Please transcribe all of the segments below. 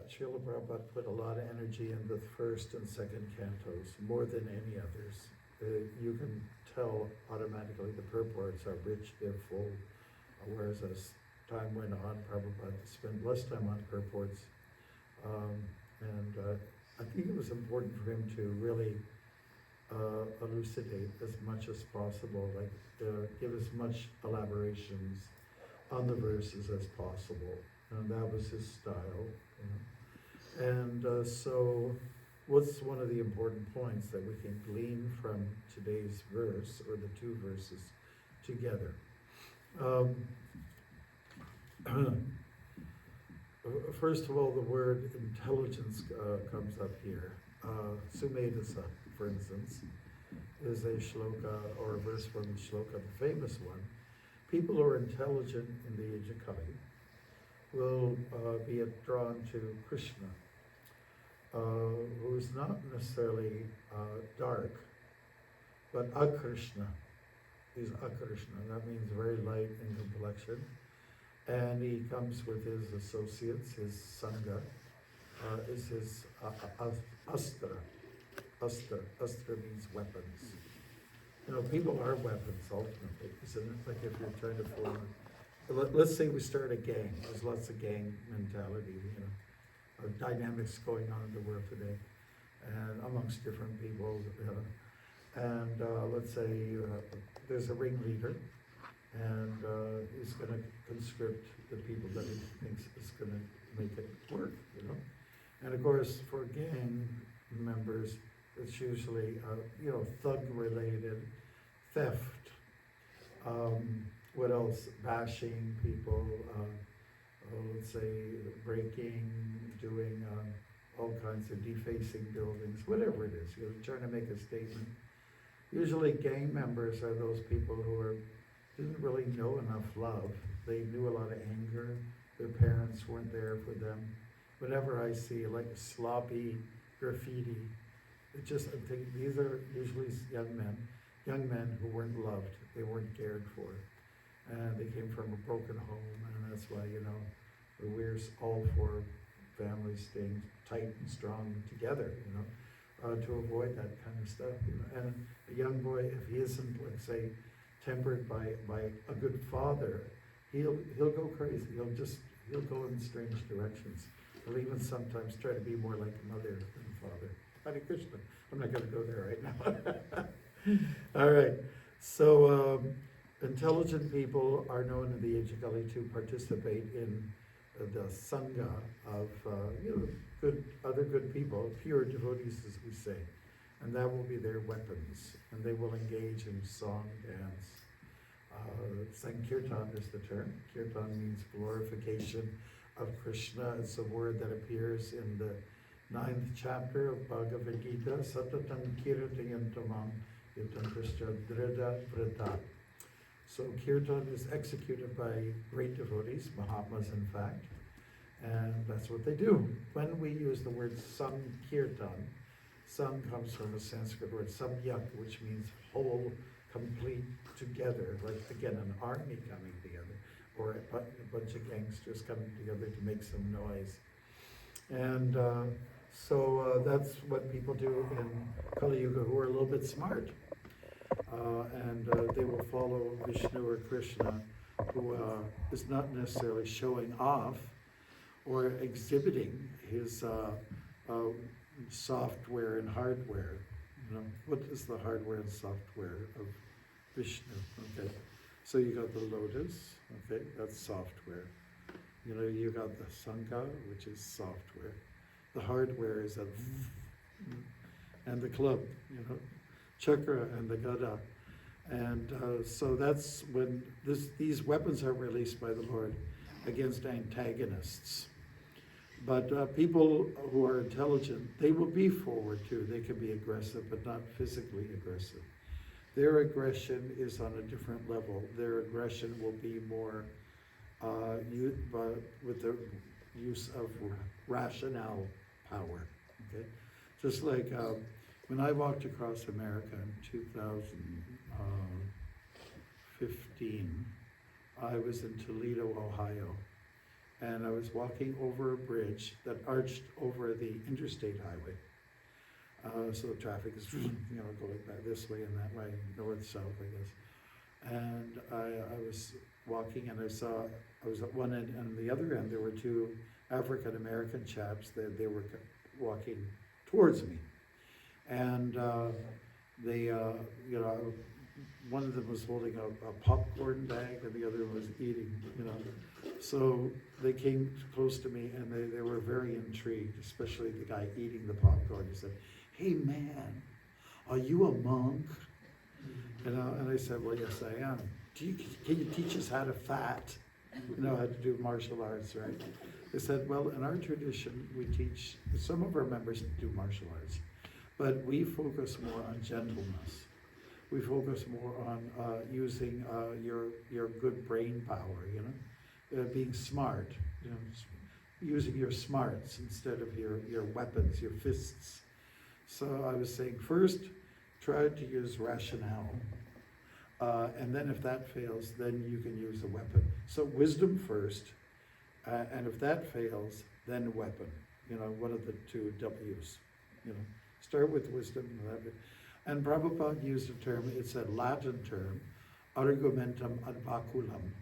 Srila Prabhupada put a lot of energy in the first and second cantos, more than any others. You can tell automatically the purports are rich, they're full, whereas as time went on, Prabhupada spent less time on purports. I think it was important for him to really elucidate as much as possible, like give as much elaborations on the verses as possible. And that was his style. And so what's one of the important points that we can glean from today's verse, or the two verses together? First of all, the word intelligence comes up here. Sumedasa, for instance, is a shloka or a verse from the shloka, the famous one. People who are intelligent in the age of Kali will be drawn to Krishna, who is not necessarily dark, but Akrishna. He's Akrishna. That means very light in complexion. And he comes with his associates, his sangha, is his astra. Astra means weapons. You know, people are weapons ultimately, isn't it? Like if you're trying to form, let's say we start a gang. There's lots of gang mentality, dynamics going on in the world today, and amongst different people. And let's say there's a ringleader, and he's going to conscript the people that he thinks is going to make it work, And of course, for gang members, it's usually, thug-related, theft, what else? Bashing people, let's say breaking, doing all kinds of defacing buildings, whatever it is. You're trying to make a statement. Usually gang members are those people who didn't really know enough love. They knew a lot of anger. Their parents weren't there for them. Whenever I see like sloppy graffiti, I think these are usually young men who weren't loved. They weren't cared for. And they came from a broken home, and that's why, we're all for families staying tight and strong together, to avoid that kind of stuff, And a young boy, if he isn't, let's say, tempered by a good father, he'll go crazy. He'll go in strange directions. He'll even sometimes try to be more like a mother than a father. Hare Krishna. I'm not going to go there right now. All right. So intelligent people are known in the age of Kali to participate in the sangha of other good people, pure devotees, as we say, and that will be their weapons, and they will engage in song, dance. Sankirtan is the term. Kirtan means glorification of Krishna. It's a word that appears in the 9th chapter of Bhagavad Gita, Satatam Kirtayantamam Yutam Krishna Drida Vrata. So Kirtan is executed by great devotees, Mahatmas in fact, and that's what they do. When we use the word Sankirtan, Sam comes from a Sanskrit word samyak, which means whole, complete, together, like again an army coming together, or a bunch of gangsters coming together to make some noise. And so that's what people do in Kali Yuga who are a little bit smart. And they will follow Vishnu or Krishna, who is not necessarily showing off or exhibiting his software and hardware. What is the hardware and software of Vishnu? Okay, so you got the lotus. Okay, that's software. You got the sangha, which is software. The hardware is and the club. Chakra and the gada. And so that's when these weapons are released by the Lord against antagonists. But people who are intelligent, they will be forward too. They can be aggressive, but not physically aggressive. Their aggression is on a different level. Their aggression will be more with the use of rationale power. Okay, just like when I walked across America in 2015, I was in Toledo, Ohio, and I was walking over a bridge that arched over the interstate highway. So the traffic is, going back this way and that way, north, south, I guess. And I was walking, and I was at one end, and the other end, there were two African-American chaps that they were walking towards me. And they, one of them was holding a popcorn bag, and the other was eating, So they came close to me, and they were very intrigued, especially the guy eating the popcorn. He said, "Hey man, are you a monk?" And I said, "Well, yes, I am. Can you teach us how to fat? How to do martial arts, right?" They said, "Well, in our tradition, we teach, some of our members do martial arts, but we focus more on gentleness. We focus more on using your good brain power, being smart, using your smarts instead of your weapons, your fists." So I was saying, first, try to use rationale. And then if that fails, then you can use a weapon. So wisdom first, and if that fails, then weapon. One of the two W's. Start with wisdom. And Prabhupada used a term, it's a Latin term, argumentum ad baculum.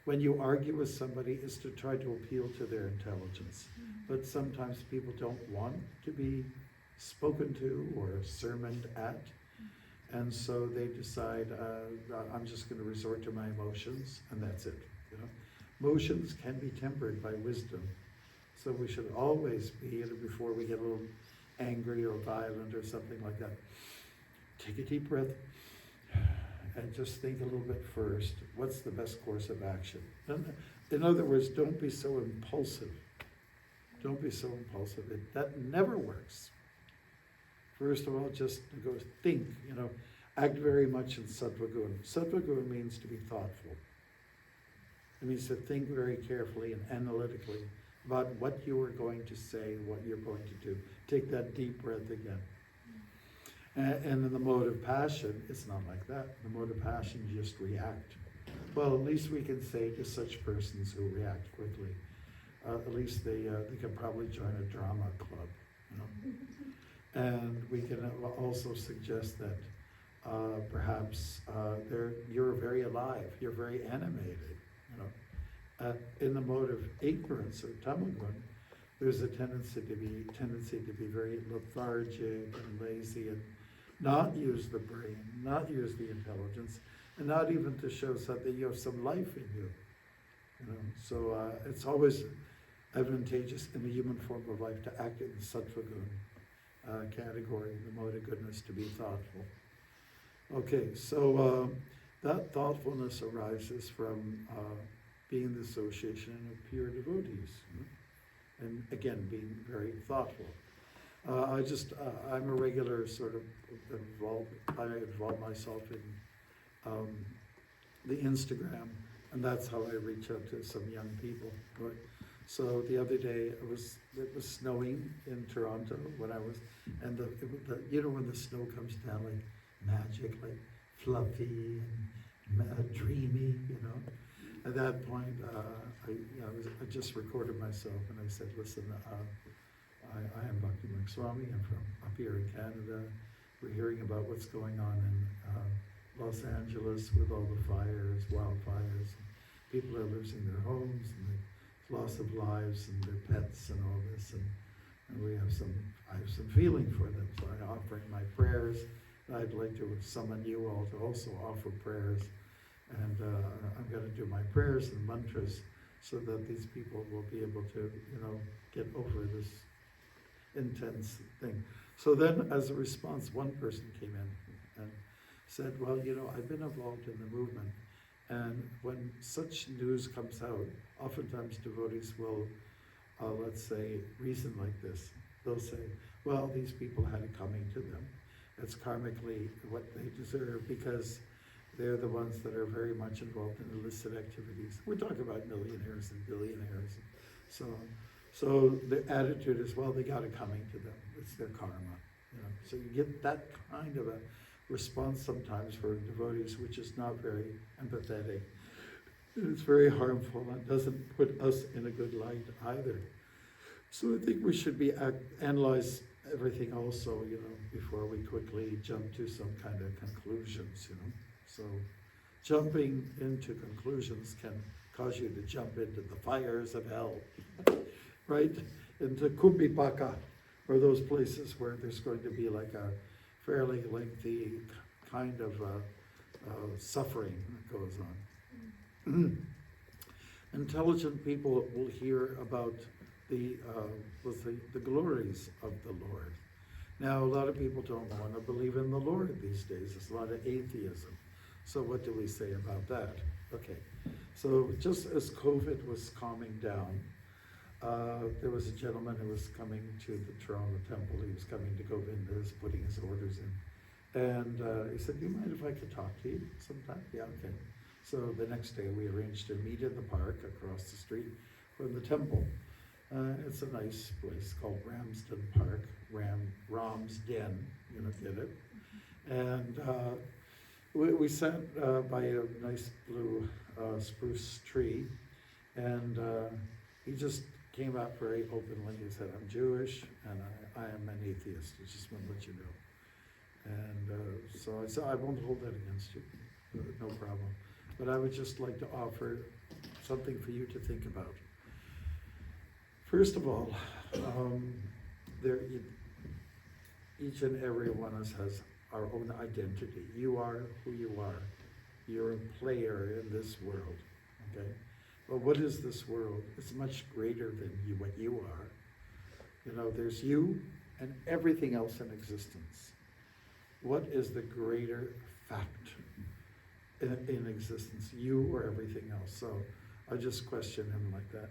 When you argue with somebody, it's to try to appeal to their intelligence. But sometimes people don't want to be spoken to or sermoned at. And so they decide, I'm just going to resort to my emotions, and that's it. Emotions can be tempered by wisdom. So we should always be, before we get a little angry or violent or something like that, take a deep breath and just think a little bit first. What's the best course of action? In other words, don't be so impulsive. Don't be so impulsive. That never works. First of all, just go think, act very much in sattva guna. Sattva guna means to be thoughtful. It means to think very carefully and analytically about what you are going to say, what you're going to do. Take that deep breath again. And in the mode of passion, it's not like that. In the mode of passion, you just react. Well, at least we can say to such persons who react quickly, at least they can probably join a drama club, And we can also suggest that perhaps you're very alive, you're very animated, In the mode of ignorance or tamagun, there's a tendency to be very lethargic and lazy and not use the brain, not use the intelligence, and not even to show that you have some life in you. So it's always advantageous in the human form of life to act in the sattva guna category, the mode of goodness, to be thoughtful. Okay, so that thoughtfulness arises from being in the association of pure devotees, and again, being very thoughtful. I'm a regular sort of I involve myself in the Instagram, and that's how I reach out to some young people. Right? So the other day, it was snowing in Toronto when I was, and when the snow comes down like magic, like fluffy and dreamy, At that point, I just recorded myself, and I said, "Listen, I am Bhakti Marga Swami. I'm from up here in Canada. We're hearing about what's going on in Los Angeles with all the fires, wildfires. People are losing their homes, and the loss of lives and their pets and all this. And I have some feeling for them. So I'm offering my prayers. I'd like to summon you all to also offer prayers. And I'm going to do my prayers and mantras so that these people will be able to, get over this intense thing." So then, as a response, one person came in and said, "Well, I've been involved in the movement, and when such news comes out, oftentimes devotees will, let's say, reason like this. They'll say, well, these people had it coming to them. It's karmically what they deserve because they're the ones that are very much involved in illicit activities." We're talking about millionaires and billionaires and so on. So the attitude is, well, they got it coming to them. It's their karma. So you get that kind of a response sometimes for devotees, which is not very empathetic. It's very harmful and doesn't put us in a good light either. So I think we should be analyze everything also, before we quickly jump to some kind of conclusions, So jumping into conclusions can cause you to jump into the fires of hell, right? Into Kumbhaka, or those places where there's going to be like a fairly lengthy kind of suffering that goes on. Intelligent people will hear about the glories of the Lord. Now, a lot of people don't want to believe in the Lord these days. There's a lot of atheism. So what do we say about that? Okay, so just as COVID was calming down, there was a gentleman who was coming to the Toronto Temple. He was coming to Govinda, putting his orders in. And he said, do you mind if I could talk to you sometime? Yeah, okay. So the next day we arranged to meet in the park across the street from the temple. It's a nice place called Ramsden Park, Ram's Den, get it? And we sat by a nice blue spruce tree, and he just came out very openly. He said, I'm Jewish, and I am an atheist. I just want to let you know. And so I said, I won't hold that against you, no problem. But I would just like to offer something for you to think about. First of all, each and every one of us has our own identity. You are who you are. You're a player in this world, okay? But what is this world? It's much greater than what you are. There's you and everything else in existence. What is the greater fact in existence, you or everything else? So I just questioned him like that.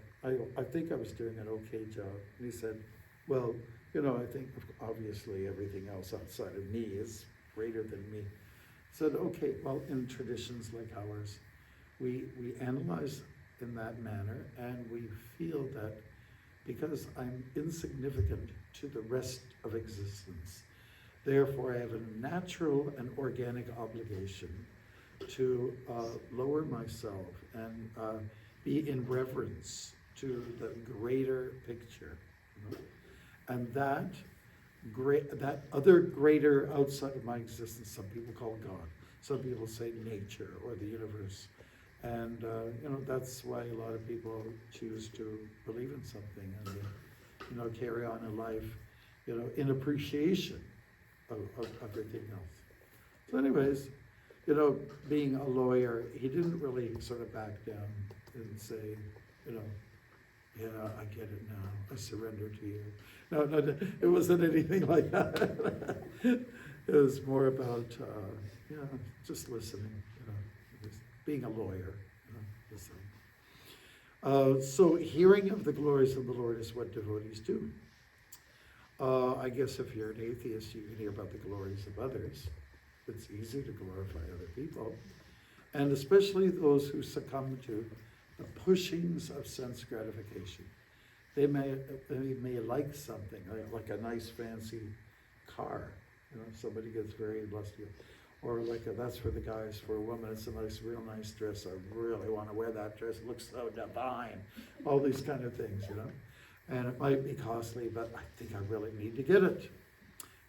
I think I was doing an okay job. And he said, well, I think obviously everything else outside of me is greater than me. I said, okay, well, in traditions like ours, we analyze in that manner, and we feel that because I'm insignificant to the rest of existence, therefore I have a natural and organic obligation to lower myself and be in reverence to the greater picture. And that other greater outside of my existence, some people call God, some people say nature or the universe. And that's why a lot of people choose to believe in something and carry on in life, in appreciation of everything else. So anyways, being a lawyer, he didn't really sort of back down and say, yeah, I get it now. I surrender to you. No, it wasn't anything like that. It was more about, just listening, just being a lawyer, listening. So hearing of the glories of the Lord is what devotees do. I guess if you're an atheist, you can hear about the glories of others. It's easy to glorify other people. And especially those who succumb to the pushings of sense gratification. They may like something, like a nice fancy car. Somebody gets very lusty. Or that's for the guys. For a woman, it's a real nice dress. I really want to wear that dress. It looks so divine. All these kind of things, And it might be costly, but I think I really need to get it.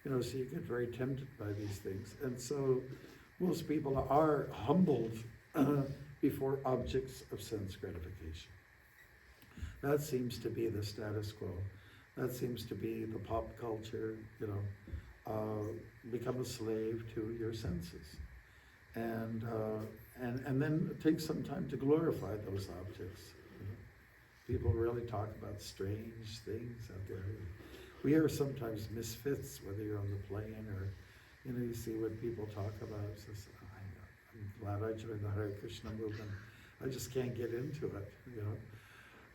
So you get very tempted by these things. And so most people are humbled before objects of sense gratification. That seems to be the status quo. That seems to be the pop culture, become a slave to your senses. And then it takes some time to glorify those objects. People really talk about strange things out there. We are sometimes misfits, whether you're on the plane or, you see what people talk about. It's just, I'm glad I joined the Hare Krishna movement. I just can't get into it,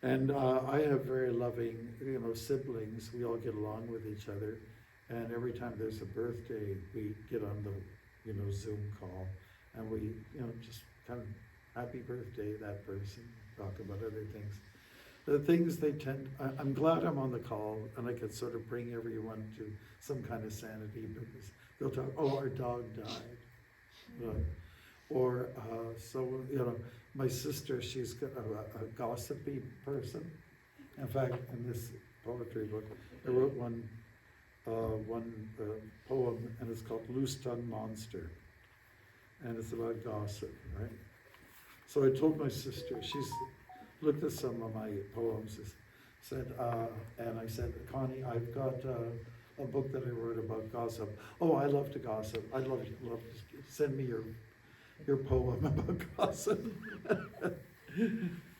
And I have very loving, siblings. We all get along with each other. And every time there's a birthday, we get on the, Zoom call. And we, just kind of happy birthday, that person, talk about other things. The things they I'm glad I'm on the call and I could sort of bring everyone to some kind of sanity, because they'll talk, oh, our dog died. Or, My sister, she's got a gossipy person. In fact, in this poetry book, I wrote one poem, and it's called Loose Tongue Monster. And it's about gossip, right? So I told my sister, she's looked at some of my poems, and I said, Connie, I've got a book that I wrote about gossip. Oh, I love to gossip. I'd love to send me your poem about gossip.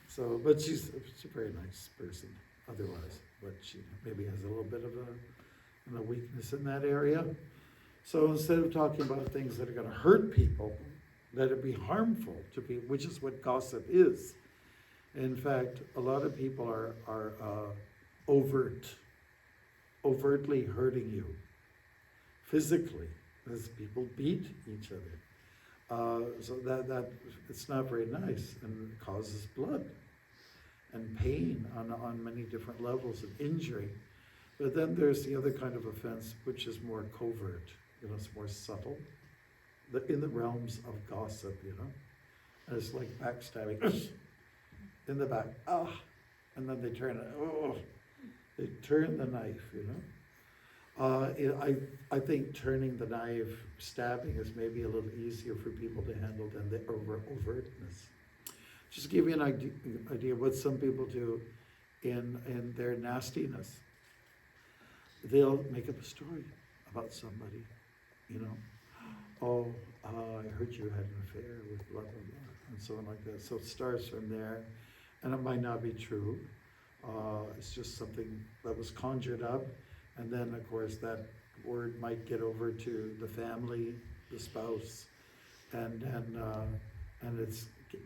So, but she's a very nice person otherwise, but she maybe has a little bit of a weakness in that area. So instead of talking about things that are going to hurt people, let it be harmful to people, which is what gossip is. In fact, a lot of people are overtly hurting you physically, as people beat each other. So that it's not very nice, and it causes blood and pain on many different levels of injury. But then there's the other kind of offense, which is more covert. It's more subtle, in the realms of gossip, And it's like backstabbing, in the back, and then they turn it, they turn the knife, I think turning the knife, stabbing is maybe a little easier for people to handle than the overtness. Just to give you an idea of what some people do in their nastiness. They'll make up a story about somebody, I heard you had an affair with blah, blah, blah, and so on like that. So it starts from there, and it might not be true. It's just something that was conjured up, and then of course that word might get over to the family, the spouse, and it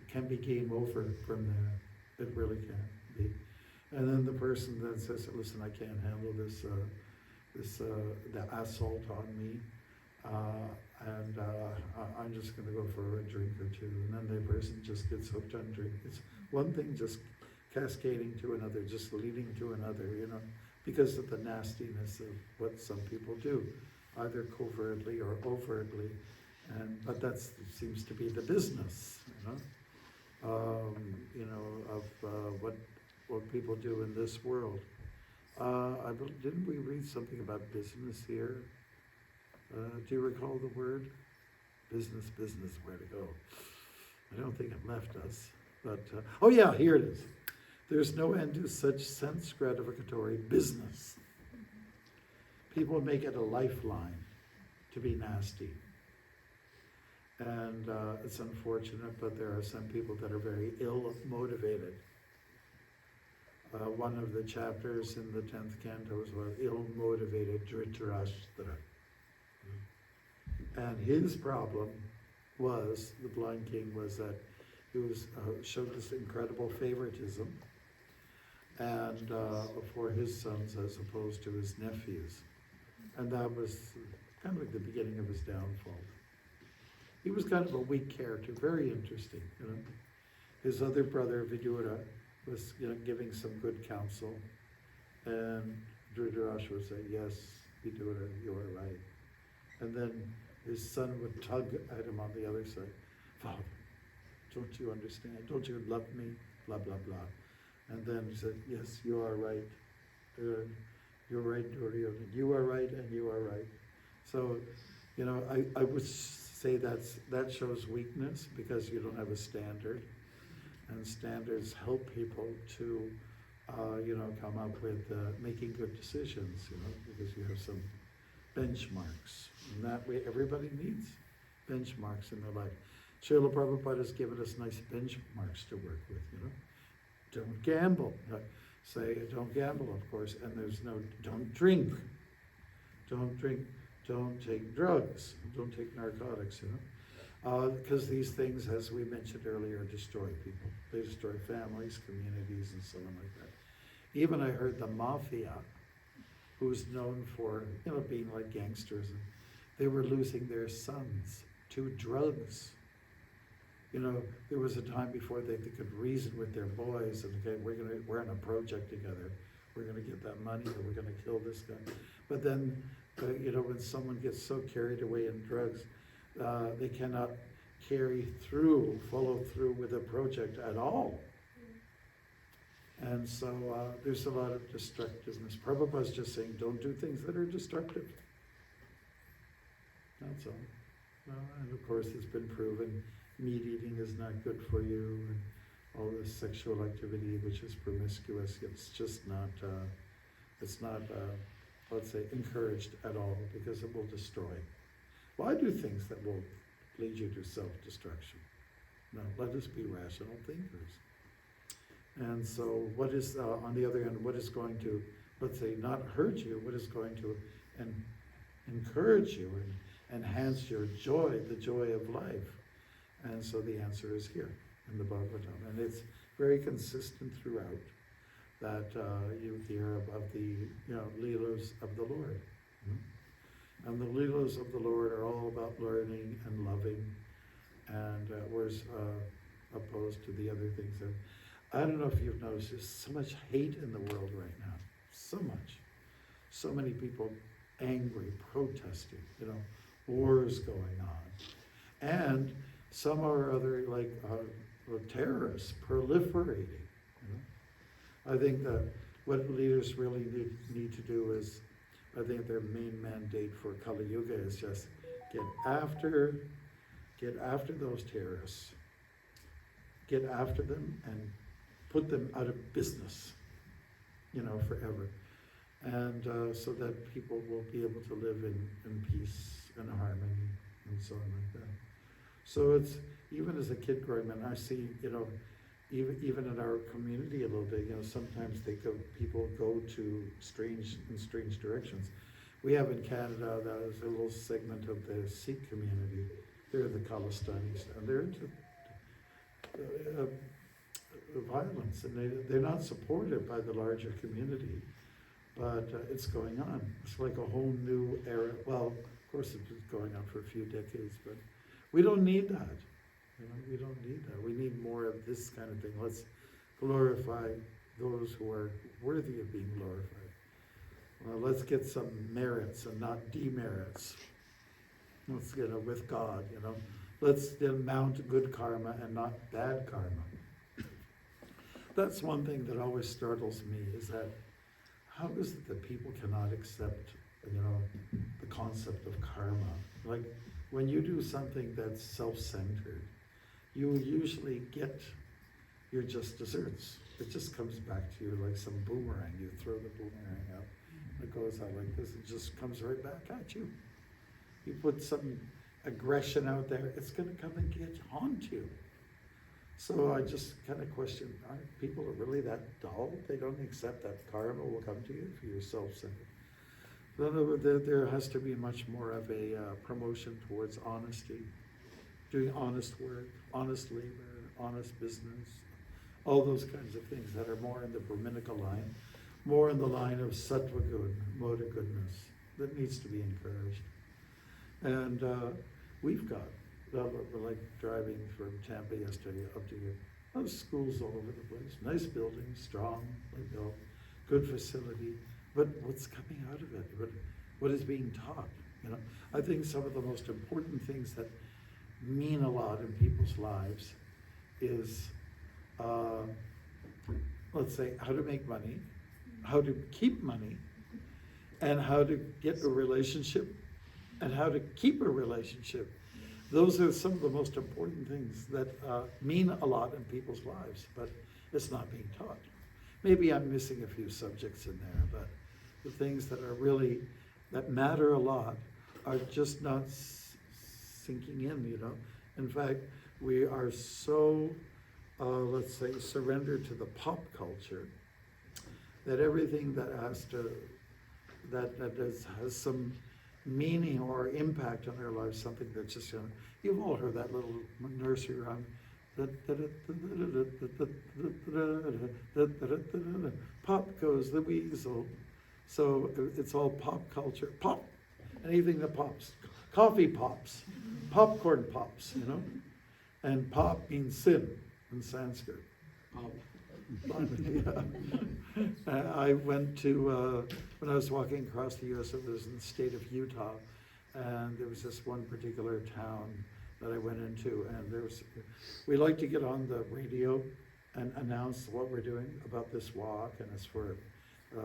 can be game over from there. It really can be. And then the person that says, listen, I can't handle the assault on me, and I'm just going to go for a drink or two. And then the person just gets hooked on drink. It's one thing just cascading to another, just leading to another, because of the nastiness of what some people do, either covertly or overtly. But that seems to be the business, of what people do in this world. Didn't we read something about business here? Do you recall the word? Business, where to go? I don't think it left us, but, oh yeah, here it is. There's no end to such sense gratificatory business. People make it a lifeline to be nasty. And it's unfortunate, but there are some people that are very ill motivated. One of the chapters in the 10th canto is about ill-motivated Dhritarashtra. And his problem was, the blind king, was that he showed this incredible favoritism and for his sons as opposed to his nephews. And that was kind of like the beginning of his downfall. He was kind of a weak character, very interesting. His other brother, Vidura, was giving some good counsel, and Dhritarashtra would say, yes, Vidura, you are right. And then his son would tug at him on the other side. Father, don't you understand? Don't you love me? Blah, blah, blah. And then he said, yes, you are right. You're right, Duryodhana. You are right, and you are right. So, I would say that shows weakness because you don't have a standard. And standards help people to, come up with making good decisions, because you have some benchmarks. And that way, everybody needs benchmarks in their life. Srila Prabhupada has given us nice benchmarks to work with, Don't gamble. Say, don't gamble, of course, and don't drink. Don't drink, don't take drugs, don't take narcotics, because these things, as we mentioned earlier, destroy people. They destroy families, communities, and so on like that. Even I heard the mafia, who's known for, being like gangsters, and they were losing their sons to drugs. There was a time before they could reason with their boys and, okay, we're on a project together. We're gonna get that money, or we're gonna kill this guy. But then, when someone gets so carried away in drugs, they cannot follow through with a project at all. And so there's a lot of destructiveness. Prabhupada's just saying, don't do things that are destructive. That's all. Well, and of course it's been proven meat eating is not good for you, and all this sexual activity which is promiscuous, it's just not, let's say, encouraged at all, because it will destroy. Why do things that will lead you to self-destruction? No, let us be rational thinkers. And so what is, on the other hand, what is going to, let's say, not hurt you, what is going to encourage you and enhance your joy, the joy of life? And so the answer is here in the Bhagavatam. And it's very consistent throughout that you hear about the Leelas of the Lord. And the Leelas of the Lord are all about learning and loving, and whereas opposed to the other things. And I don't know if you've noticed, there's so much hate in the world right now. So much. So many people angry, protesting, wars going on. And some or other, like terrorists proliferating. I think that what leaders really need to do is, I think their main mandate for Kali Yuga is just get after those terrorists, get after them and put them out of business, forever. And so that people will be able to live in peace and harmony and so on like that. So it's, even as a kid growing up, I see, even in our community a little bit, sometimes people go to strange directions. We have in Canada, that is a little segment of the Sikh community. They're the Khalistanis, and they're into violence, and they're not supported by the larger community, but it's going on. It's like a whole new era. Well, of course it's been going on for a few decades, but we don't need that. We don't need that. We need more of this kind of thing. Let's glorify those who are worthy of being glorified. Let's get some merits and not demerits. Let's, with God, Let's then mount good karma and not bad karma. That's one thing that always startles me, is that how is it that people cannot accept, the concept of karma? Like, when you do something that's self-centered, you usually get your just desserts. It just comes back to you like some boomerang. You throw the boomerang out, it goes out like this, it just comes right back at you. You put some aggression out there, it's going to come and get onto you. So I just kind of question, aren't people really that dull? They don't accept that karma will come to you if you're self-centered. There has to be much more of a promotion towards honesty, doing honest work, honest labor, honest business, all those kinds of things that are more in the Brahminical line, more in the line of sattva good, moda goodness, that needs to be encouraged. And we've got, like driving from Tampa yesterday up to here, there's schools all over the place, nice buildings, strong, built, good facility, but what's coming out of it? What is being taught? I think some of the most important things that mean a lot in people's lives is, let's say, how to make money, how to keep money, and how to get a relationship, and how to keep a relationship. Those are some of the most important things that mean a lot in people's lives, but it's not being taught. Maybe I'm missing a few subjects in there, but the things that are really, that matter a lot are just not sinking in, In fact, we are so, let's say, surrendered to the pop culture that everything that has some meaning or impact on our lives, something that's just, you've all heard that little nursery rhyme. Pop goes the weasel. So it's all pop culture. Pop, anything that pops. Coffee pops, popcorn pops, And pop means sin in Sanskrit. Pop. Yeah. I went to, when I was walking across the US, it was in the state of Utah, and there was this one particular town that I went into, and we like to get on the radio and announce what we're doing about this walk, and it's for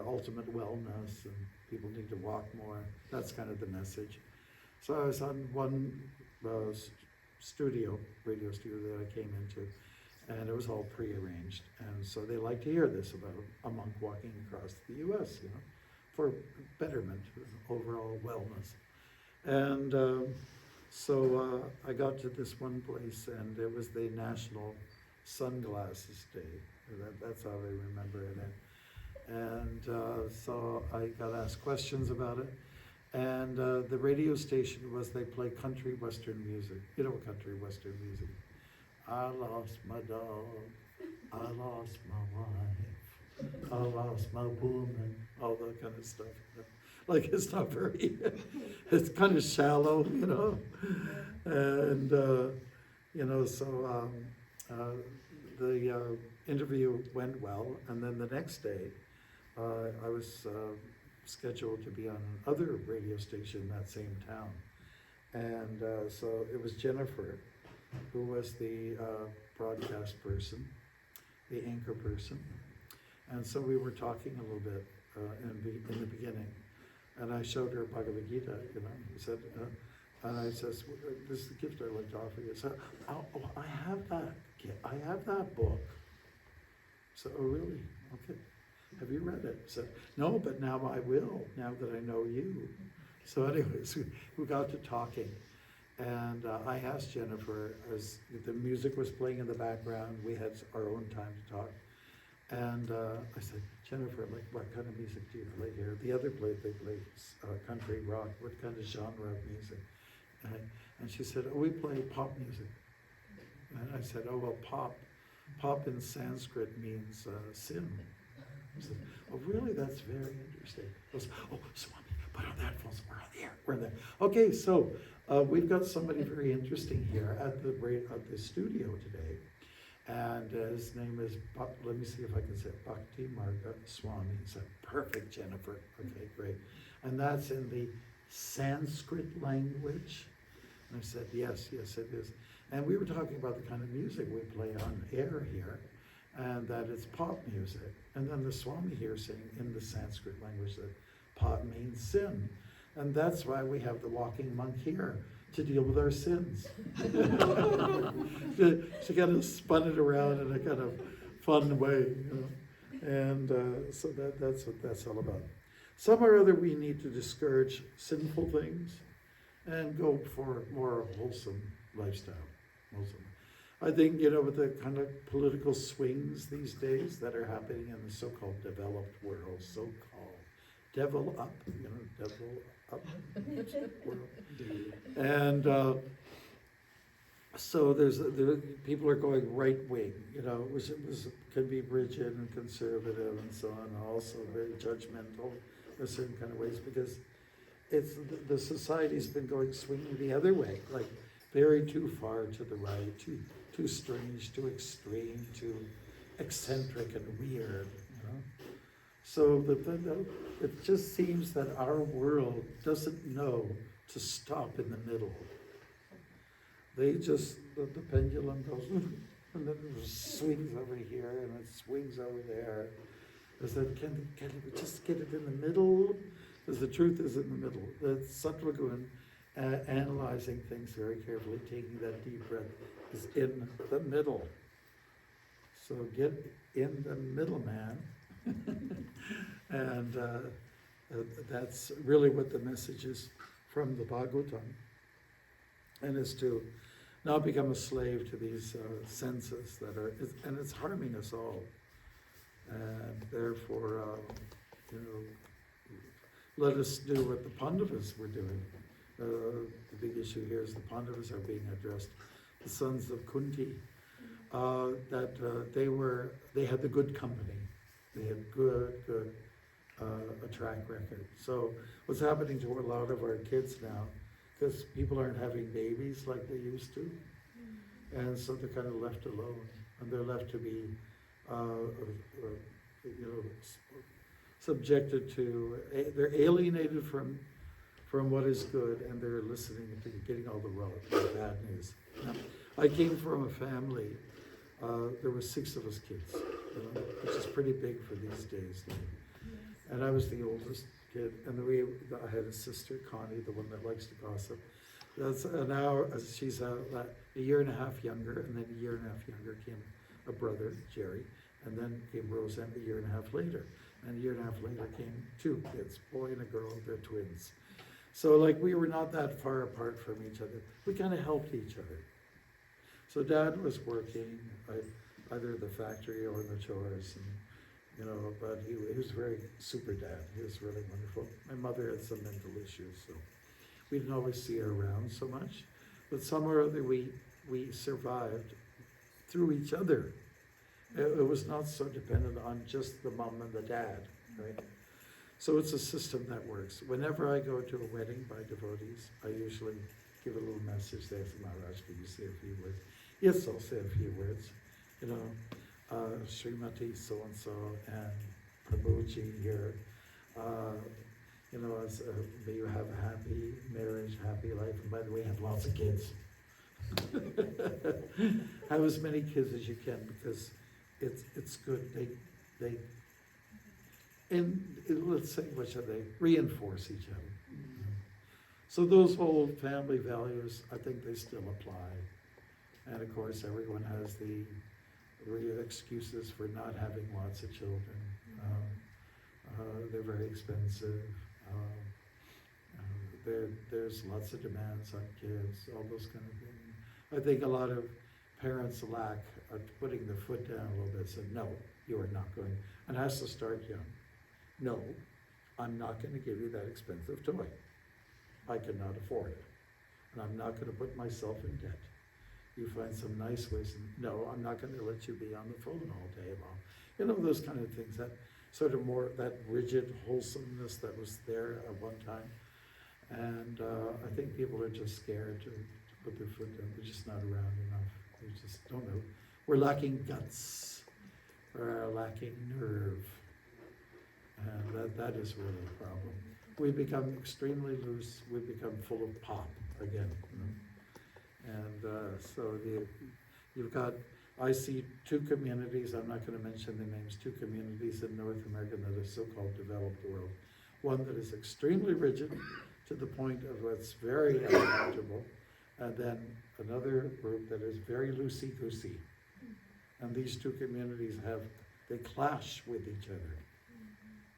ultimate wellness, and people need to walk more. That's kind of the message. So I was on one radio studio that I came into, and it was all pre-arranged, and so they like to hear this about a monk walking across the U.S., for betterment, overall wellness. And so I got to this one place, and it was the National Sunglasses Day. That's how I remember it. And so I got asked questions about it. And the radio station they play country western music. You know country western music. I lost my dog, I lost my wife, I lost my woman, all that kind of stuff. Like, it's not very, it's kind of shallow, And, so the interview went well, and then the next day, I was scheduled to be on another radio station in that same town. And so it was Jennifer, who was the broadcast person, the anchor person. And so we were talking a little bit in the beginning. And I showed her Bhagavad Gita, said, and I says, this is the gift I'd like to offer you. So, I have that book. So, oh really? Okay. Have you read it? So, no, but now I will, now that I know you. So anyways, we got to talking. And I asked Jennifer, as the music was playing in the background, we had our own time to talk. And I said, Jennifer, like, what kind of music do you play here? The other they play country rock. What kind of genre of music? And she said, oh, we play pop music. And I said, oh, well, pop in Sanskrit means sin. I said, oh, really? That's very interesting. I was, oh, Swami, put on the headphones. We're on the air. We're in there. Okay, so we've got somebody very interesting here at the studio today. And his name is, let me see if I can say it, Bhakti Marga Swami. He said, perfect, Jennifer. Okay, great. And that's in the Sanskrit language. And I said, yes, it is. And we were talking about the kind of music we play on air here, and that it's pop music. And then the Swami here saying in the Sanskrit language that pop means sin. And that's why we have the walking monk here, to deal with our sins. She kind of spun it around in a kind of fun way, And so that's what that's all about. Some or other we need to discourage sinful things and go for more wholesome lifestyle. I think, with the kind of political swings these days that are happening in the so-called developed world, devil up world. And so people are going right wing, which can be rigid and conservative and so on, and also very judgmental in certain kind of ways, because the society's been swinging the other way, like very too far to the right, too strange, too extreme, too eccentric and weird, So it just seems that our world doesn't know to stop in the middle. They just, the pendulum goes, and then it swings over here, and it swings over there. I said, can we just get it in the middle? Because the truth is in the middle. The Sattva Gun, analyzing things very carefully, taking that deep breath, is in the middle. So get in the middle, man. And that's really what the message is from the Bhagavatam, and is to not become a slave to these senses that are, and it's harming us all. And therefore, let us do what the Pandavas were doing. The big issue here is the Pandavas are being addressed, the sons of Kunti, that they had the good company. They had good a track record. So what's happening to a lot of our kids now, because people aren't having babies like they used to, and so they're kind of left alone, and they're left to be, subjected to, they're alienated from what is good, and they're listening to getting all the bad news. I came from a family, there were 6 of us kids, which is pretty big for these days. And I was the oldest kid, and I had a sister, Connie, the one that likes to gossip. That's an hour, she's a year and a half younger, and then a year and a half younger came a brother, Jerry, and then came Roseanne a year and a half later. And a year and a half later came 2 kids, boy and a girl, they're twins. So like we were not that far apart from each other. We kind of helped each other. So Dad was working either the factory or the chores, and but he was very super dad. He was really wonderful. My mother had some mental issues, so we didn't always see her around so much. But somehow or other we survived through each other. It was not so dependent on just the mom and the dad, right? So it's a system that works. Whenever I go to a wedding by devotees, I usually give a little message. They say, Maharaj, can you say a few words? Yes, I'll say a few words. Srimati so-and-so and Prabhuji here. May you have a happy marriage, happy life. And by the way, have lots of kids. Have as many kids as you can, because it's good. Let's say, what should they reinforce each other. So those old family values, I think they still apply. And of course, everyone has the excuses for not having lots of children. They're very expensive. There's lots of demands on kids, all those kind of things. I think a lot of parents lack putting their foot down a little bit, said, no, you are not going, and has to start young. No, I'm not going to give you that expensive toy. I cannot afford it. And I'm not going to put myself in debt. You find some nice ways, and no, I'm not going to let you be on the phone all day long. Those kind of things, that sort of more, that rigid wholesomeness that was there at one time. And I think people are just scared to put their foot down. They're just not around enough. They just don't know. We're lacking guts. We're lacking nerve. And that is really a problem. We become extremely loose. We become full of pop again. And so you've got, I see 2 communities, I'm not going to mention the names, 2 communities in North America that are so-called developed world. One that is extremely rigid to the point of what's very uncomfortable, and then another group that is very loosey-goosey. And these 2 communities they clash with each other.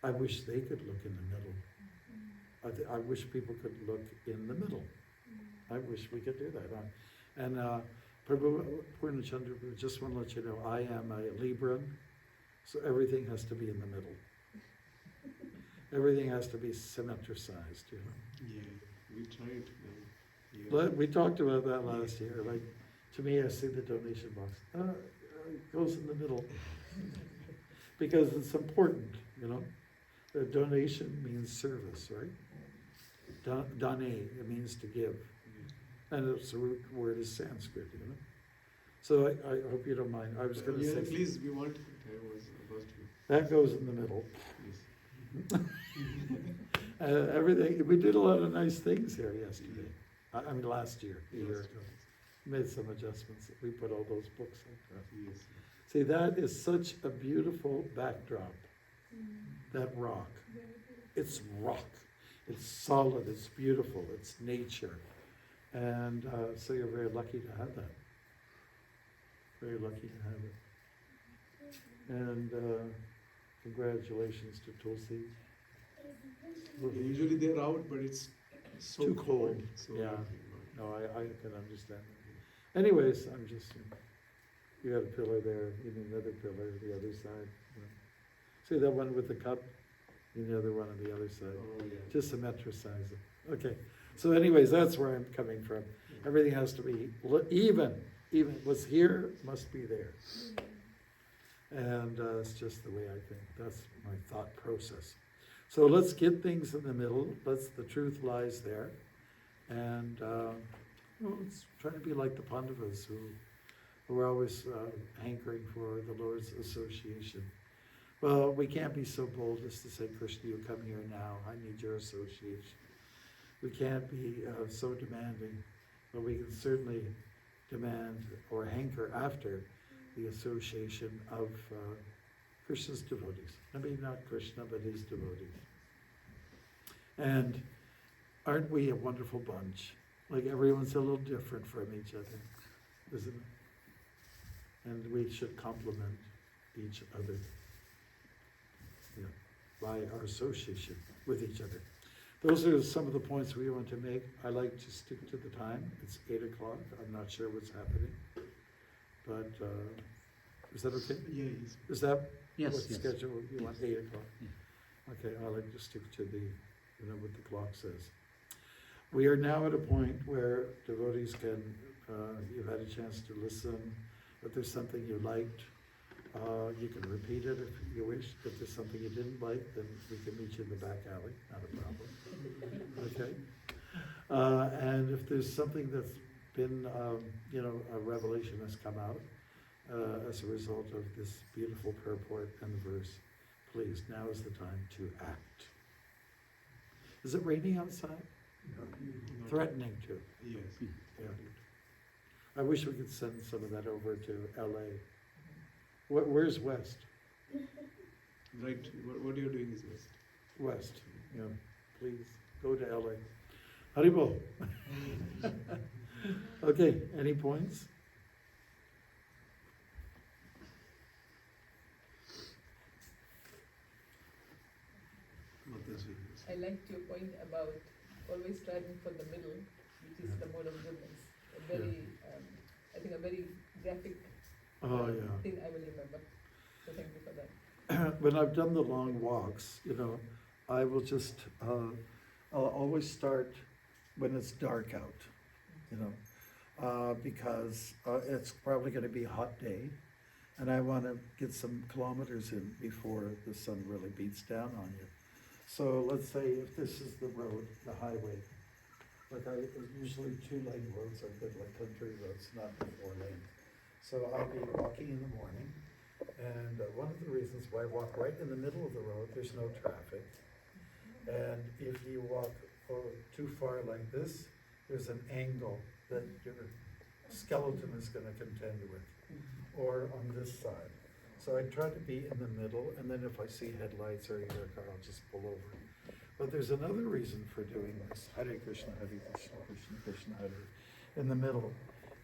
I wish they could look in the middle. I wish people could look in the middle. I wish we could do that. And Prabhu Purnachandra, just want to let you know, I am a Libran, so everything has to be in the middle. Everything has to be symmetricized, Yeah, we tried. Yeah. We talked about that last year. Like, to me, I see the donation box. It goes in the middle. Because it's important, The donation means service, right? Dane, it means to give. And the root word is Sanskrit, So I hope you don't mind. I was going to say. Please, we want. I was about to. That goes in the middle. Yes. Everything. We did a lot of nice things here yesterday. I mean, last year, a year ago. Made some adjustments. We put all those books in there. Yes. See, that is such a beautiful backdrop. That rock. It's rock. It's solid. It's beautiful. It's nature. And so you're very lucky to have that. Very lucky to have it. And congratulations to Tulsi. Usually they're out, but it's so too cold. So Yeah. No, I can understand. Anyways, I'm just, you got a pillar there, you need another pillar the other side. See that one with the cup? You need another one on the other side. Oh, yeah. Just symmetricize it. Okay. So anyways, that's where I'm coming from. Everything has to be even. Even what's here must be there. And it's just the way I think. That's my thought process. So let's get things in the middle. The truth lies there. And let's try to be like the Pandavas who are always hankering for the Lord's association. Well, we can't be so bold as to say, Krishna, you come here now. I need your association. We can't be so demanding, but we can certainly demand or hanker after the association of Krishna's devotees. I mean, not Krishna, but his devotees. And aren't we a wonderful bunch? Like everyone's a little different from each other, isn't it? And we should complement each other, you know, by our association with each other. Those are some of the points we want to make. I like to stick to the time. It's 8 o'clock. I'm not sure what's happening, but is that okay? Yeah, yes. Is that Yes, what yes. schedule you want? 8 o'clock. Yeah. Okay, I like to stick to the, you know, what the clock says. We are now at a point where devotees can, you've had a chance to listen. If there's something you liked, you can repeat it if you wish. If there's something you didn't like, then we can meet you in the back alley, not a problem. Okay? And if there's something that's been, you know, a revelation has come out as a result of this beautiful purport and verse, please, now is the time to act. Is it raining outside? Not- Threatening to. Yes. Yeah. I wish we could send some of that over to LA. Where's West? Right. What you're doing is best. West, yeah, please, go to LA. Haribol. Okay, any points? Mataji, yes. I liked your point about always striving for the middle, which is the mode of goodness. A very, I think a very graphic Oh, yeah. thing I will remember. So thank you for that. When I've done the long walks, you know, I will just, I'll always start when it's dark out, you know, because it's probably gonna be a hot day, and I wanna get some kilometers in before the sun really beats down on you. So let's say if this is the road, the highway, like usually 2-lane roads are good, like country roads, not 4-lane. So I'll be walking in the morning, and one of the reasons why I walk right in the middle of the road, there's no traffic. And if you walk too far like this, there's an angle that your skeleton is gonna contend with, or on this side. So I try to be in the middle, and then if I see headlights or either car, I'll just pull over. But there's another reason for doing this. Hare Krishna, Hare Krishna, Krishna Krishna, Hare. In the middle.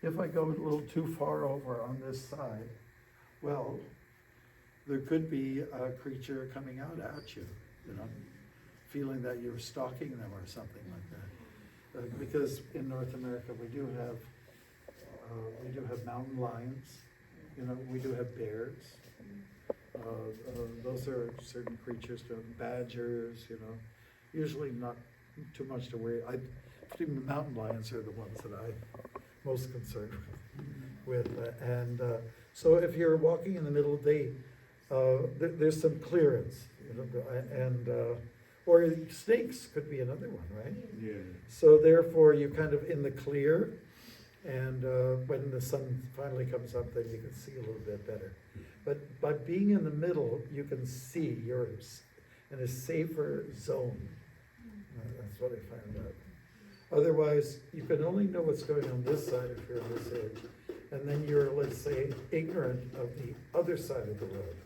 If I go a little too far over on this side, well, there could be a creature coming out at you, you know, feeling that you're stalking them or something like that. Because in North America, we do have mountain lions, you know, we do have bears. Those are certain creatures, badgers, you know, usually not too much to worry. I think the mountain lions are the ones that I'm most concerned with. So if you're walking in the middle of the day, there's some clearance, you know, and or snakes could be another one, right? Yeah. So therefore, you're kind of in the clear, and when the sun finally comes up, then you can see a little bit better. But by being in the middle, you can see you're in a safer zone. That's what I found out. Otherwise, you can only know what's going on this side if you're on this edge, and then you're, let's say, ignorant of the other side of the road.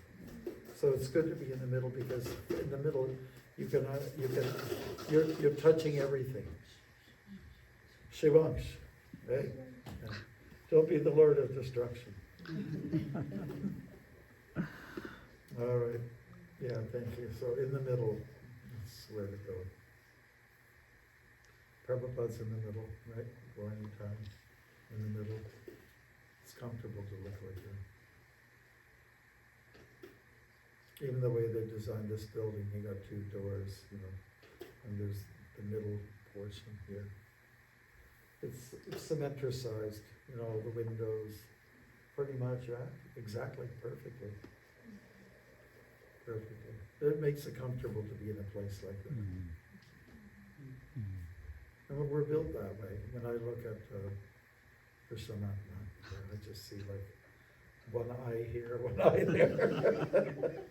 So it's good to be in the middle, because in the middle, you're touching everything. Shivansh, right? Yeah. Don't be the Lord of destruction. All right. Yeah, thank you. So in the middle, that's where to go. Prabhupada's in the middle, right? Morning time, in the middle. It's comfortable to look like that. Even the way they designed this building, you got 2 doors, you know, and there's the middle portion here. It's symmetricized, you know, all the windows, pretty much, yeah, exactly, perfectly. Perfectly. It makes it comfortable to be in a place like that. And we're built that way. When I look at Krishnamurti, I just see like one eye here, one eye there.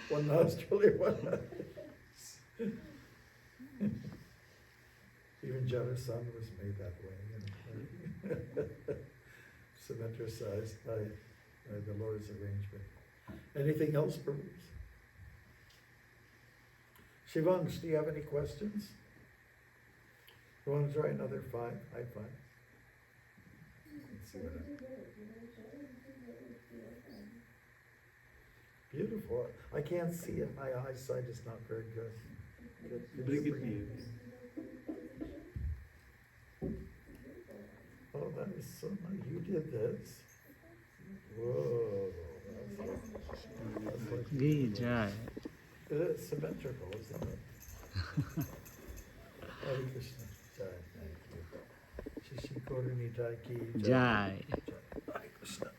One nostril here, one eye. Even Jarasan was made that way, symmetricized by the Lord's arrangement. Anything else, Bruce? Shivansh, do you have any questions? You want to try another 5? High 5? Let's see what happens. Beautiful. I can't see it. My eyesight is not very good. Bring it here. Oh, that is so nice. You did this. Whoa. That's like Jai. it is symmetrical, isn't it? Hare Krishna. Jai. Thank you. Shishi Koruni Jai Ki Jai. Hare Krishna.